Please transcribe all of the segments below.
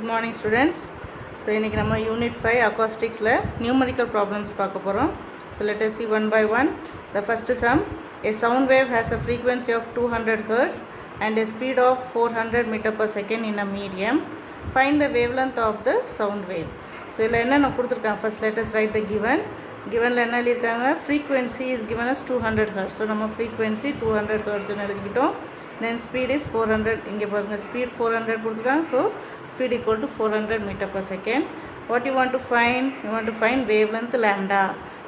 Good morning students. So இன்னைக்கு நம்ம unit 5 acousticsல numerical problems பார்க்க போறோம். So let us see one by one. The first sum, a sound wave has a frequency of 200 Hz and a speed of 400 meter per second in a medium. Find the wavelength of the sound wave. So இதில் என்ன கொடுத்துருக்காங்க, first let us write the given. Givenல என்ன எழுதிருக்காங்க, frequency is given as 200 Hz. So நம்ம frequency 200 Hz ன்னு எழுதிக்கிட்டோம். Then speed is 400. இங்கே பாருங்க speed 400 கொடுத்துருக்காங்க. So speed equal to 400 meter per second. What you want to find? You want to find wavelength lambda.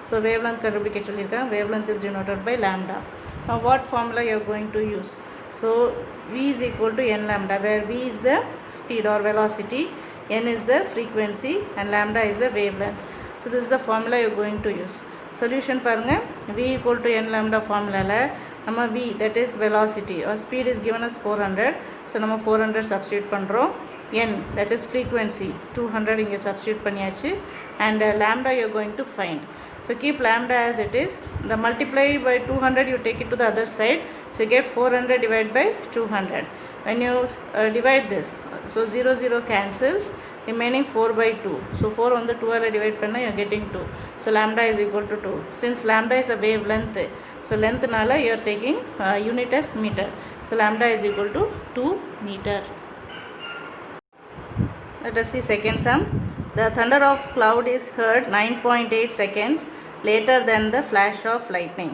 So wavelength கண்டுபிடிக்க சொல்லியிருக்காங்க. Wavelength is denoted by lambda. Now what formula you are going to use? So V is equal to n lambda, where V is the speed or velocity, n is the frequency and lambda is the wavelength. So this is the formula you are going to use. Solution பாருங்க, V equal to n lambda formula நம்ம V, that is velocity or speed is given as 400. So நம்ம 400 substitute பண்ணுறோம். N, that is frequency 200 இங்கே substitute பண்ணியாச்சு. And lambda you are going to find. So keep lambda as it is. The multiply by 200 you take it to the other side. So you get 400 divided by 200. When you divide this, so 0 0 cancels, remaining 4 by 2. So 4 on the 12 divide panna you are getting 2. So lambda is equal to 2. Since lambda is a wavelength, so length nala you are taking unit as meter. So lambda is equal to 2 meter. Let us see second sum. The thunder of cloud is heard 9.8 seconds later than the flash of lightning.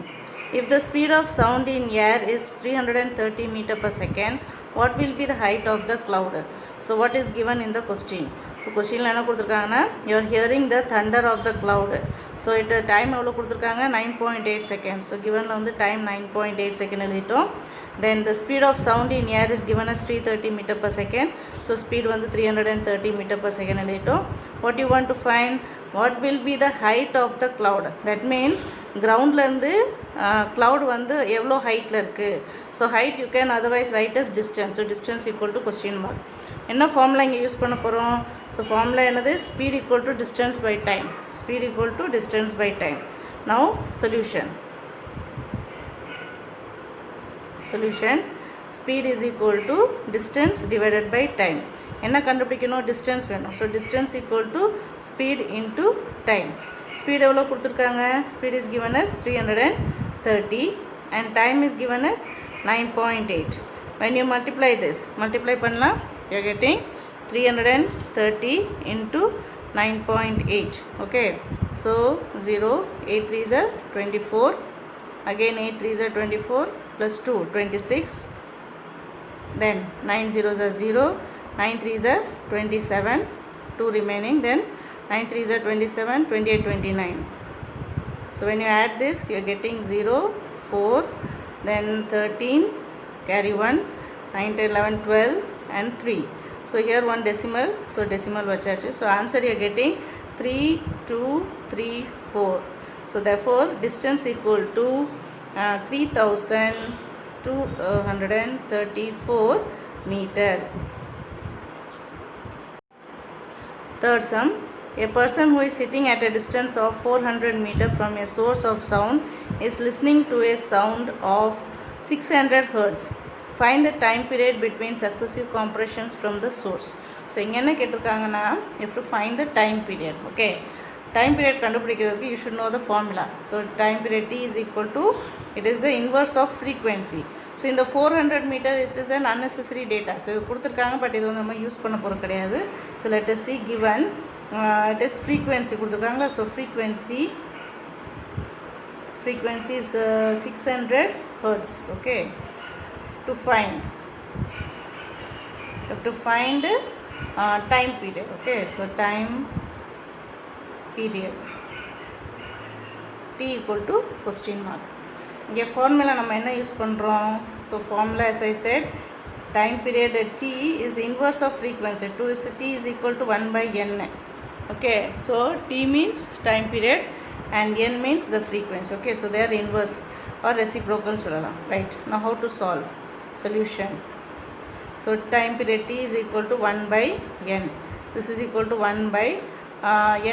If the speed of sound in air is 330 meter per second, what will be the height of the cloud? So what is given in the question? So question la enna kuduthirukanga, you are hearing the thunder of the cloud. So it time evlo kuduthirukanga 9.8 seconds. So given la vandu time 9.8 second eludhitom. Then the speed of sound in air is given as 330 meter per second. So speed vandu 330 meter per second eludhitom. What you want to find? What will be the height of the cloud? That means ground la irundhu cloud வந்து எவ்வளோ ஹைட்டில் இருக்குது. So height you can otherwise write as distance. So distance equal to question mark. என்ன formula இங்கே use பண்ண போகிறோம்? So formula என்னது? Speed equal to distance by time. Speed equal to distance by time. Now solution. Solution, speed is equal to distance divided by time. என்ன கண்டுபிடிக்கணும்? Distance வேணும். So distance equal to speed into time. Speed எவ்வளோ கொடுத்துருக்காங்க? Speed is given as 330 and time is given as 9.8. when you multiply this, multiply பண்ணலாம், you are getting 330 into 9.8. okay, so 0, 8 3s are 24, again 8 3s are 24 plus 2 26, then 9 zeros are 0, 9 3s are 27, 2 remaining, then 9 3s are 27, 28, 29. So when you add this, you are getting 0, 4, then 13, carry 1, 9, 10, 11, 12 and 3. So here one decimal, so decimal vachachu. So answer you are getting 3234. So therefore distance equal to 3234 meter. Third sum. A person who is sitting at a distance of 400 meter from a source of sound is listening to a sound of 600 Hz. Find the time period between successive compressions from the source. So இங்க என்ன கேட்டிருக்காங்கன்னா, you have to find the time period. okay, time period கண்டுபிடிக்கிறதுக்கு you should know the formula. So time period T is equal to, it is the inverse of frequency. So இந்த 400 meter it is an unnecessary data. So இது கொடுத்துருக்காங்க, but இது வந்து நம்ம use பண்ண போகிறது கிடையாது. So let us see given. It is frequency கொடுத்துருக்காங்களா. So frequency is 600 Hz. okay, to find, you have to find time period. okay, so time period T equal to question mark. இங்கே formula நம்ம என்ன use பண்ணுறோம்? So formula as I said, time period at T is inverse of frequency. T is equal to 1 by n. okay, so T means time period and n means the frequency. okay, so they are inverse or reciprocal சொல்லலாம். right, now how to solve? solution. So time period T is equal to 1 by n. This is equal to 1 by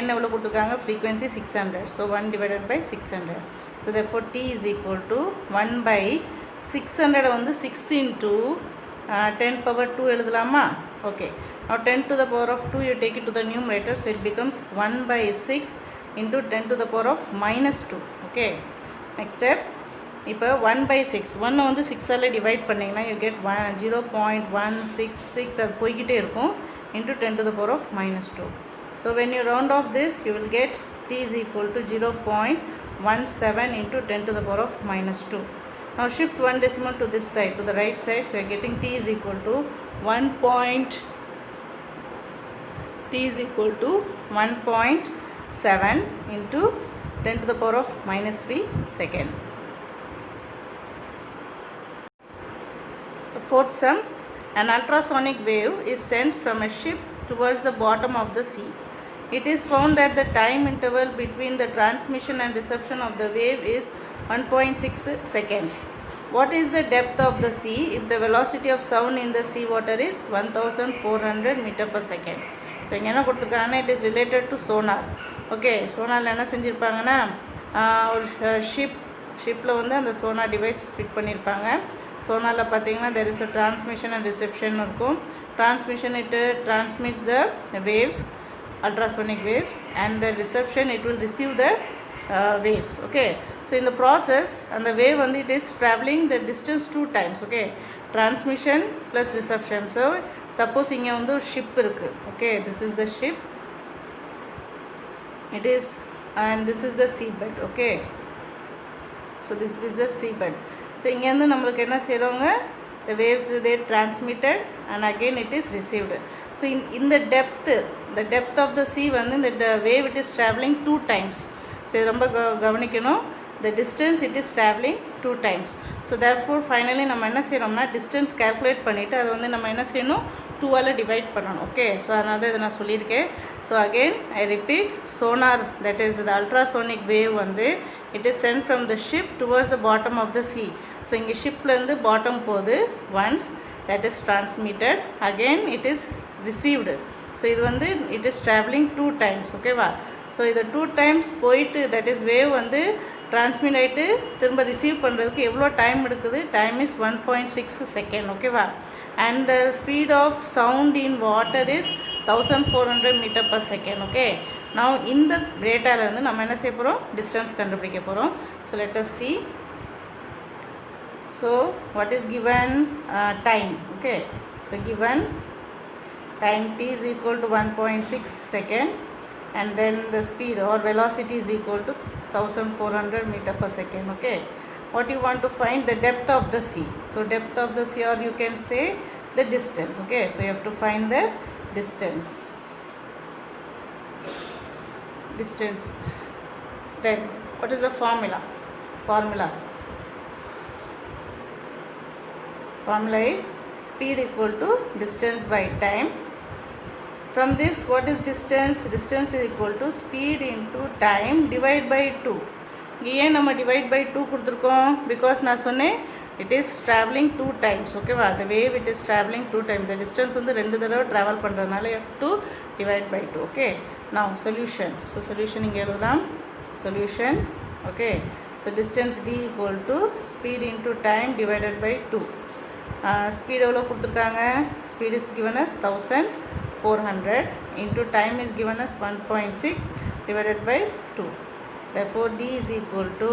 n எவ்வளோ கொடுத்துருக்காங்க? frequency 600. so 1 divided by 600. so therefore T is equal to 1 by 600 வந்து 6 into 10 power 2 எழுதலாமா? Okay, now 10 to the power of 2 you take it to the numerator, so it becomes 1 by 6 into 10 to the power of minus 2. Okay, next step, இப்போ 1 by 6 1 வந்து 6ஆல் divide பண்ணிங்கன்னா you get 0.166 அது போய்கிட்டே இருக்கும் into 10 to the power of minus 2. So when you round off this you will get t is equal to 0.17 into 10 to the power of minus 2. Now shift one decimal to this side, to the right side, so you are getting t is equal to 1.7 into 10 to the power of minus 3 second. The fourth sum, an ultrasonic wave is sent from a ship towards the bottom of the sea. It is found that the time interval between the transmission and reception of the wave is 1.6 seconds. What is the depth of the sea if the velocity of sound in the sea water is 1400 meter per second? So இங்கே என்ன கொடுத்துருக்காங்கன்னா it is related to sonar. Okay, சோனாரில் என்ன செஞ்சுருப்பாங்கன்னா ஒரு ஷிப்பில் வந்து அந்த சோனார் டிவைஸ் ஃபிட் பண்ணியிருப்பாங்க. சோனாரில் பார்த்தீங்கன்னா there is a transmission and reception இருக்கும். Transmission it transmits the waves, ultrasonic waves, and the reception it will receive the waves. Okay, so in the process and the wave வந்து it is traveling the distance 2 times. Okay, transmission plus reception. So suppose இங்கே வந்து ஒரு ship இருக்குது. Okay, this is the ship, it is, and this is the seabed. Okay, so this is the seabed. So இங்கேருந்து நம்மளுக்கு என்ன செய்கிறோங்க, the waves they transmitted and again it is received. So in the depth of the sea வந்து the wave it is traveling 2 times. So இது ரொம்ப கவனிக்கணும், the distance it is traveling 2 times. So therefore finally நம்ம என்ன செய்கிறோம்னா distance calculate பண்ணிவிட்டு அதை வந்து நம்ம என்ன செய்யணும், 2ஆல் டிவைட் பண்ணணும். ஓகே, ஸோ அதனால தான் இதை நான் சொல்லியிருக்கேன். So again I repeat, sonar that is the ultrasonic wave வந்து it is sent from the ship towards the bottom of the sea. So இங்கே ஷிப்லேருந்து பாட்டம் போகுது, once that is transmitted, again it is received. So இது வந்து it is travelling 2 times. ஓகேவா, so இதை 2 times போயிட்டு that is wave வந்து transmit ஆகிட்டு திரும்ப ரிசீவ் பண்ணுறதுக்கு எவ்வளோ டைம் எடுக்குது, டைம் இஸ் 1.6 செகண்ட். ஓகேவா, and the speed of sound in water is 1400 meter per second. Okay, now இந்த டேட்டால இருந்து நம்ம என்ன செய்ய போகிறோம், டிஸ்டன்ஸ் கண்டுபிடிக்க போகிறோம். So let us see. So what is given, time. Okay, so given time t is equal to 1.6 second and then the speed or velocity is equal to 1400 meter per second. Okay, what you want to find, the depth of the sea. So depth of the sea, or you can say the distance. Okay, so you have to find the distance. Then what is the formula is speed equal to distance by time. From this, what is distance is equal to speed into time divided by 2. ஏன் நம்ம divide by 2 கொடுத்துருக்கோம், because நான் சொன்னேன் it is traveling 2 times. ஓகேவா, the wave it is traveling 2 times, the distance வந்து 2 தடவை travel பண்ணுறதுனால you have to divide by 2. Okay, now solution. So solution இங்கே எழுதலாம், solution. Okay, so distance d equal to speed into time divided by 2. Speed எவ்வளோ கொடுத்துருக்காங்க, speed is given as 1400 into time is given as 1.6 divided by 2. Therefore d is equal to,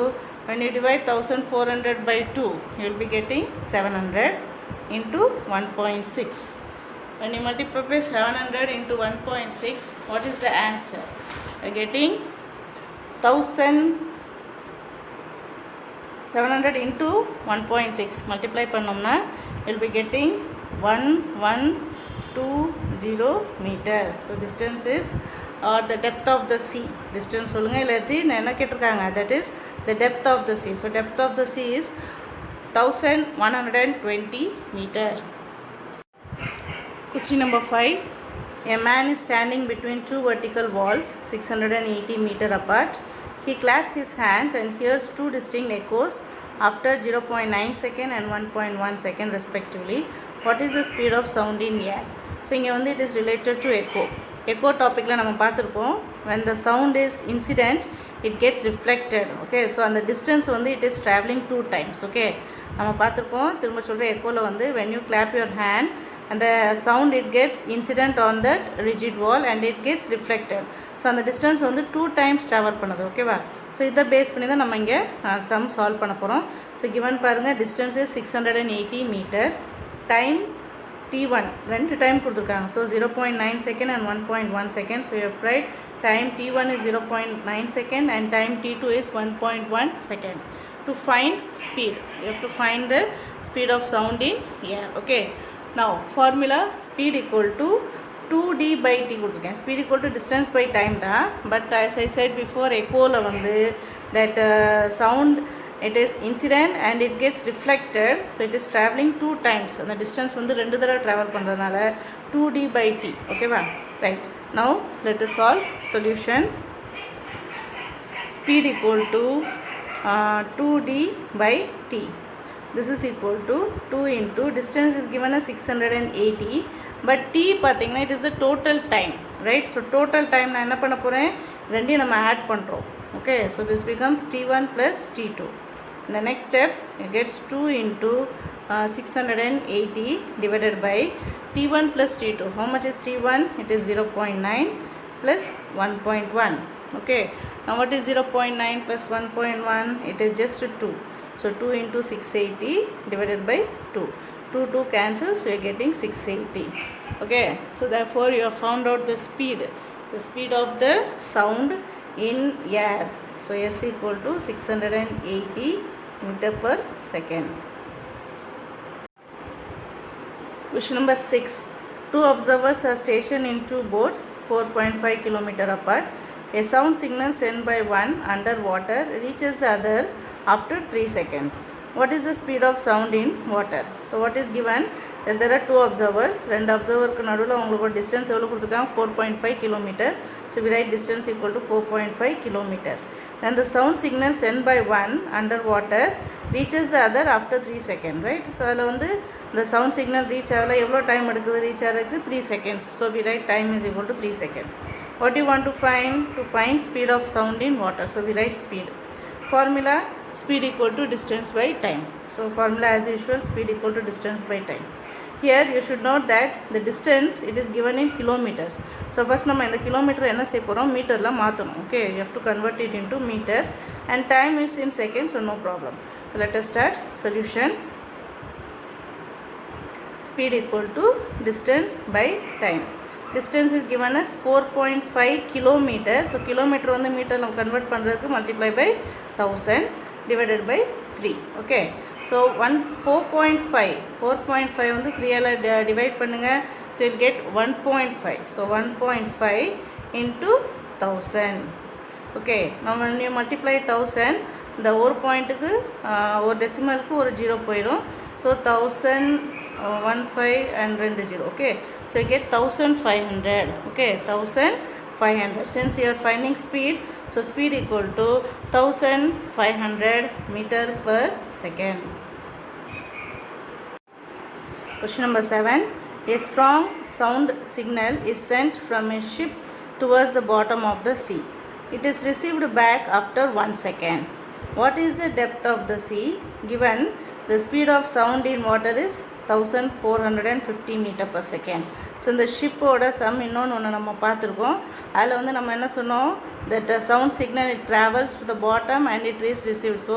when you divide 1400 by 2 you will be getting 700 into 1.6. When you multiply by 700 into 1.6, what is the answer? You are getting 1700 into 1.6 multiply பண்ணோம்னா you will be getting 1120 meter. So distance is, or the depth of the sea. Distance சொல்லுங்க, இல்லாட்டி நான் என்ன கேட்டிருக்காங்க, that is the depth of the sea. So depth of the sea is 1120 meter. Question number 5. A man is standing between two vertical walls 680 meter apart. He claps his hands and hears two distinct echoes after 0.9 second and 1.1 second respectively. What is the speed of sound in air? So இங்கே வந்து it is related to echo. Echo topicல நம்ம பார்த்துருக்கோம், when the sound is incident it gets reflected. Okay, so அந்த distance வந்து it is traveling 2 times. Okay, நம்ம பார்த்துருக்கோம், திரும்ப சொல்கிற எக்கோவில் வந்து when you clap your hand and the sound it gets incident on that rigid wall and it gets reflected. So அந்த distance வந்து 2 times travel பண்ணுது. ஓகேவா? ஸோ இதை பேஸ் பண்ணி தான் நம்ம இங்கே சம் சால்வ் பண்ண போகிறோம். ஸோ கிவன் பாருங்கள், distance is 680 metre, time t1 ரெண்டு டைம் கொடுத்துருக்காங்க. So 0.9 second and 1.1 second. So you have write time t1 is 0.9 second and time t2 is 1.1 second. To find speed, you have to find the speed of sound in air. Okay, now formula speed equal to 2d by t கொடுத்துருக்கேன். Speed equal to distance by time தான். But as I said before, echoல வந்து that sound it is incident and it gets reflected, so it is traveling 2 times. அந்த distance வந்து ரெண்டு தடவை travel பண்ணுறதுனால 2d by t. ஓகேவா? Right. Now let us solve solution. Speed equal to 2d by t. This is equal to 2 into distance is given as 680, but t பார்த்தீங்கன்னா it is the total time, right? So total time நான் என்ன பண்ண போகிறேன், ரெண்டையும் நம்ம add பண்ணுறோம். Okay, so this becomes t1 plus t2. In the next step it gets 2 into 680 divided by t1 plus t2. How much is t1? It is 0.9 plus 1.1. Okay, now what is 0.9 plus 1.1? It is just 2. So 2 into 680 divided by 2. 2 cancels, so you are getting 680. Okay, so therefore you have found out the speed of the sound in air. So s equal to 680 meter per second. Question number 6. Two observers are stationed in two boats 4.5 km apart. A sound signal sent by one underwater reaches the other after 3 seconds. What is the speed of sound in water? So what is given? That there are two observers. ரெண்டு observerக்கு நடுவில் உங்களுக்கு ஒரு distance எவ்வளோ கொடுத்துருக்காங்க, 4.5 km. So we write distance equal to 4.5 km. Then the sound signal sent by one underwater reaches the other after 3 seconds, right? So அதில் வந்து the sound signal reach ஆகல எவ்வளோ டைம் எடுக்குது, ரீச் ஆகிறதுக்கு 3 seconds. So we write time is equal to 3 seconds. What do you want to find? To find speed of sound in water. So we write speed. Formula speed equal to distance by time. So formula as usual, speed equal to distance by time. Here you should note that the distance it is given in kilometers. So first நம்ம இந்த kilometre என்ன செய்ய போகிறோம், மீட்டரில் மாற்றணும். Okay, you have to convert it into meter and time is in seconds, so no problem. So let us start solution. Speed equal to distance by time. Distance is given as 4.5 kilometer. So kilometer வந்து metre நம்ம convert பண்ணுறதுக்கு multiply by 1000 divided by 3. Okay, so 4.5 வந்து 3ஆல் divide பண்ணுங்க. So it get 1.5. So 1.5 into 1000. Okay, now when you multiply 1000, இந்த ஒரு பாயிண்ட்டுக்கு ஒரு டெசிமலுக்கு ஒரு ஜீரோ போயிடும். So 1000 15 and 20. Okay, so you get 1500. Okay, 1500. Since you are finding speed, so speed equal to 1500 meter per second. Question number 7. A strong sound signal is sent from a ship towards the bottom of the sea. It is received back after 1 second. What is the depth of the sea? Given the speed of sound in water is 1450 meter per second. So இந்த ஷிப்போட some இன்னொன்று நம்ம பார்த்துருக்கோம். அதில் வந்து நம்ம என்ன சொன்னோம், that sound signal it travels to the bottom and it is received. So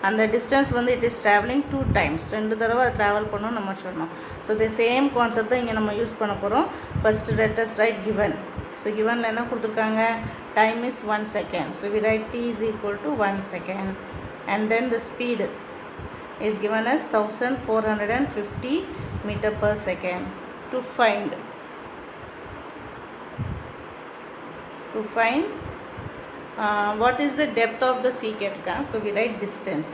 அந்த distance வந்து it is traveling 2 times. ரெண்டு தடவை அது ட்ராவல் பண்ணணும் நம்ம சொன்னோம். So the same concept தான் இங்கே நம்ம யூஸ் பண்ண போகிறோம். First let us write given. So givenல என்ன கொடுத்துருக்காங்க, time is 1 second. So we write t is equal to 1 second and then the speed is given as 1450 meter per second. To find what is the depth of the sea ketka, so we write distance.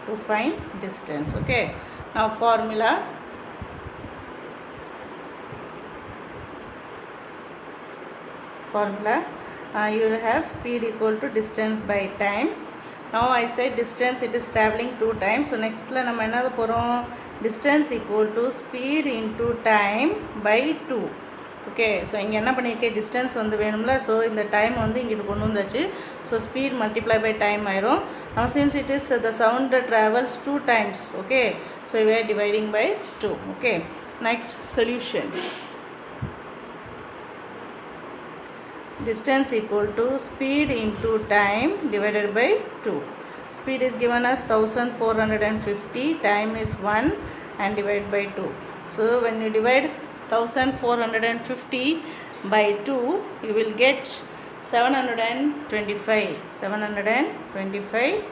To find distance. Okay, now formula you will have speed equal to distance by time. Now I said distance it is traveling 2 times. So next la நம்ம என்ன போறோம், distance equal to speed into time by 2. Okay, so இங்கே என்ன பண்ணியிருக்கேன், distance வந்து வேணும்ல, so இந்த time வந்து இங்கிட்டு கொண்டு வந்தாச்சு. So speed multiply by time ஆயிரும். Now since it is the sound travels 2 times, okay, so we are dividing by 2. Okay, Next solution. Distance equal to speed into time divided by 2. Speed is given as 1450, time is 1 and divide by 2. So when you divide 1450 by 2, you will get 725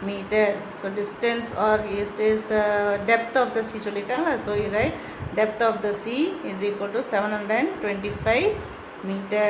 meter. So distance or is depth of the sea சொல்லிட்டாங்க. So you write depth of the sea is equal to 725 meter.